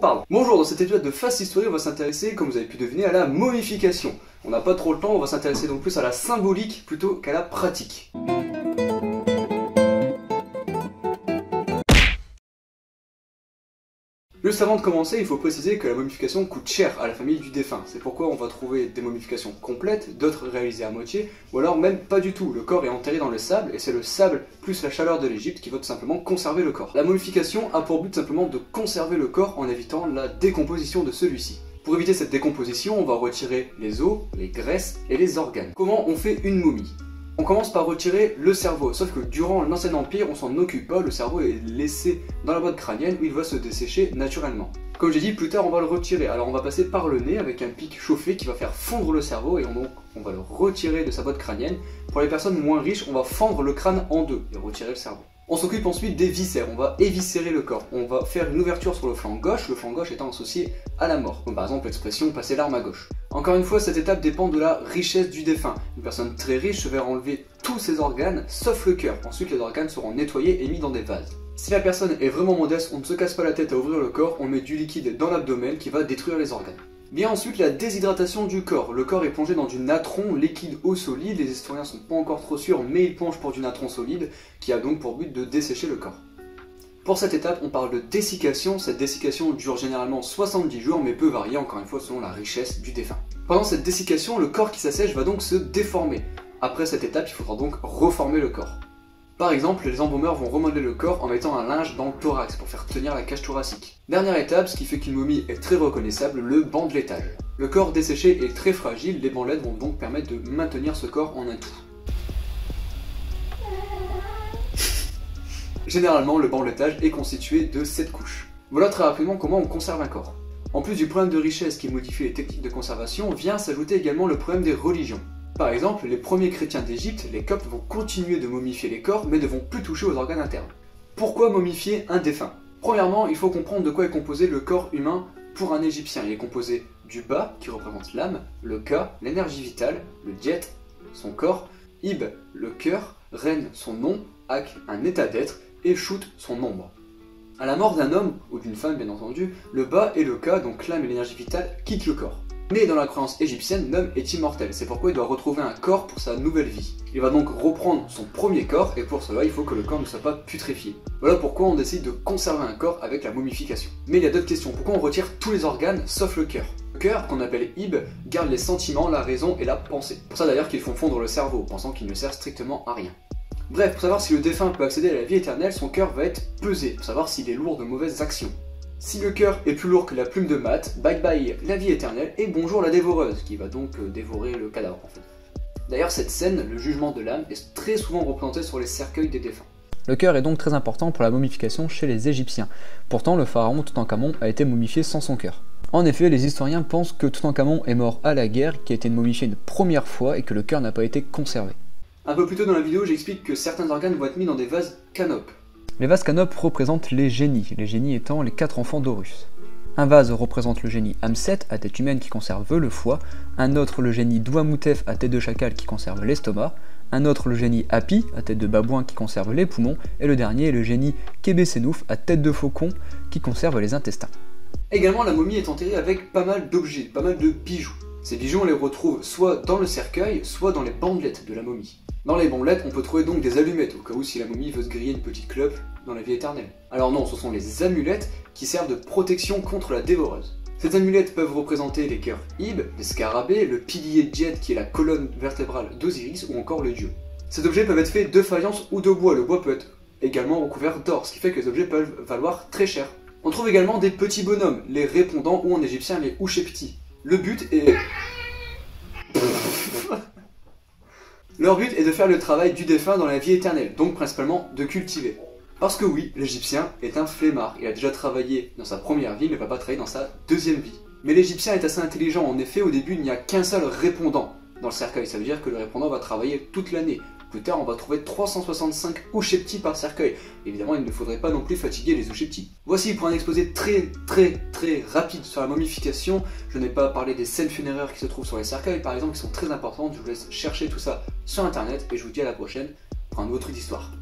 parle. Bonjour, dans cet épisode de Fast History, on va s'intéresser, comme vous avez pu deviner, à la momification. On n'a pas trop le temps, on va s'intéresser donc plus à la symbolique plutôt qu'à la pratique. Juste avant de commencer, il faut préciser que la momification coûte cher à la famille du défunt. C'est pourquoi on va trouver des momifications complètes, d'autres réalisées à moitié, ou alors même pas du tout. Le corps est enterré dans le sable, et c'est le sable plus la chaleur de l'Égypte qui va tout simplement conserver le corps. La momification a pour but simplement de conserver le corps en évitant la décomposition de celui-ci. Pour éviter cette décomposition, on va retirer les os, les graisses et les organes. Comment on fait une momie ? On commence par retirer le cerveau, sauf que durant l'Ancien Empire, on s'en occupe pas, le cerveau est laissé dans la boîte crânienne où il va se dessécher naturellement. Comme j'ai dit, plus tard on va le retirer, alors on va passer par le nez avec un pic chauffé qui va faire fondre le cerveau et on va le retirer de sa boîte crânienne. Pour les personnes moins riches, on va fendre le crâne en deux et retirer le cerveau. On s'occupe ensuite des viscères, on va éviscérer le corps, on va faire une ouverture sur le flanc gauche étant associé à la mort, comme par exemple l'expression « passer l'arme à gauche ». Encore une fois, cette étape dépend de la richesse du défunt. Une personne très riche se verra enlever tous ses organes, sauf le cœur. Ensuite, les organes seront nettoyés et mis dans des vases. Si la personne est vraiment modeste, on ne se casse pas la tête à ouvrir le corps, on met du liquide dans l'abdomen qui va détruire les organes. Vient ensuite la déshydratation du corps. Le corps est plongé dans du natron liquide ou solide, les historiens sont pas encore trop sûrs, mais ils penchent pour du natron solide, qui a donc pour but de dessécher le corps. Pour cette étape, on parle de dessiccation. Cette dessiccation dure généralement 70 jours, mais peut varier encore une fois selon la richesse du défunt. Pendant cette dessiccation, le corps qui s'assèche va donc se déformer. Après cette étape, il faudra donc reformer le corps. Par exemple, les embaumeurs vont remodeler le corps en mettant un linge dans le thorax pour faire tenir la cage thoracique. Dernière étape, ce qui fait qu'une momie est très reconnaissable, le bandeletage. Le corps desséché est très fragile, les bandelettes vont donc permettre de maintenir ce corps en un tout. Généralement, le bandeletage est constitué de 7 couches. Voilà très rapidement comment on conserve un corps. En plus du problème de richesse qui modifie les techniques de conservation, vient s'ajouter également le problème des religions. Par exemple, les premiers chrétiens d'Égypte, les Coptes, vont continuer de momifier les corps, mais ne vont plus toucher aux organes internes. Pourquoi momifier un défunt ? Premièrement, il faut comprendre de quoi est composé le corps humain pour un Égyptien. Il est composé du Ba, qui représente l'âme, le Ka, l'énergie vitale, le Djet, son corps, Ib, le cœur, Ren, son nom, Ak, un état d'être, et Shut, son nombre. À la mort d'un homme, ou d'une femme bien entendu, le Ba et le Ka, donc l'âme et l'énergie vitale, quittent le corps. Mais dans la croyance égyptienne, l'homme est immortel, c'est pourquoi il doit retrouver un corps pour sa nouvelle vie. Il va donc reprendre son premier corps, et pour cela il faut que le corps ne soit pas putréfié. Voilà pourquoi on décide de conserver un corps avec la momification. Mais il y a d'autres questions, pourquoi on retire tous les organes sauf le cœur ? Le cœur, qu'on appelle Ib, garde les sentiments, la raison et la pensée. Pour ça d'ailleurs qu'ils font fondre le cerveau, pensant qu'il ne sert strictement à rien. Bref, pour savoir si le défunt peut accéder à la vie éternelle, son cœur va être pesé, pour savoir s'il est lourd de mauvaises actions. Si le cœur est plus lourd que la plume de Math, bye bye la vie éternelle et bonjour la dévoreuse, qui va donc dévorer le cadavre en fait. D'ailleurs cette scène, le jugement de l'âme, est très souvent représentée sur les cercueils des défunts. Le cœur est donc très important pour la momification chez les Égyptiens. Pourtant, le pharaon Toutankhamon a été momifié sans son cœur. En effet, les historiens pensent que Toutankhamon est mort à la guerre, qui a été momifié une première fois et que le cœur n'a pas été conservé. Un peu plus tôt dans la vidéo, j'explique que certains organes vont être mis dans des vases canopes. Les vases canopes représentent les génies étant les 4 enfants d'Horus. Un vase représente le génie Amset, à tête humaine qui conserve le foie, un autre le génie Douamoutef, à tête de chacal qui conserve l'estomac, un autre le génie Hapi, à tête de babouin qui conserve les poumons, et le dernier le génie Kébé-Sénouf, à tête de faucon qui conserve les intestins. Également, la momie est enterrée avec pas mal d'objets, pas mal de bijoux. Ces bijoux, on les retrouve soit dans le cercueil, soit dans les bandelettes de la momie. Dans les bandelettes, on peut trouver donc des allumettes, au cas où si la momie veut se griller une petite clope dans la vie éternelle. Alors non, ce sont les amulettes qui servent de protection contre la dévoreuse. Ces amulettes peuvent représenter les cœurs Ib, les scarabées, le pilier Djet qui est la colonne vertébrale d'Osiris ou encore le dieu. Ces objets peuvent être faits de faïence ou de bois, le bois peut être également recouvert d'or, ce qui fait que les objets peuvent valoir très cher. On trouve également des petits bonhommes, les répondants ou en égyptien les Ushepti. Le but est... Leur but est de faire le travail du défunt dans la vie éternelle, donc principalement de cultiver. Parce que oui, l'Égyptien est un flemmard, il a déjà travaillé dans sa première vie, mais ne va pas travailler dans sa deuxième vie. Mais l'Égyptien est assez intelligent, en effet au début il n'y a qu'un seul répondant dans le cercueil, ça veut dire que le répondant va travailler toute l'année. Plus tard on va trouver 365 Ushepti par cercueil, évidemment il ne faudrait pas non plus fatiguer les Ushepti. Voici pour un exposé très rapide sur la momification, je n'ai pas parlé des scènes funéraires qui se trouvent sur les cercueils par exemple, qui sont très importantes, je vous laisse chercher tout ça sur internet et je vous dis à la prochaine pour un nouveau truc d'histoire.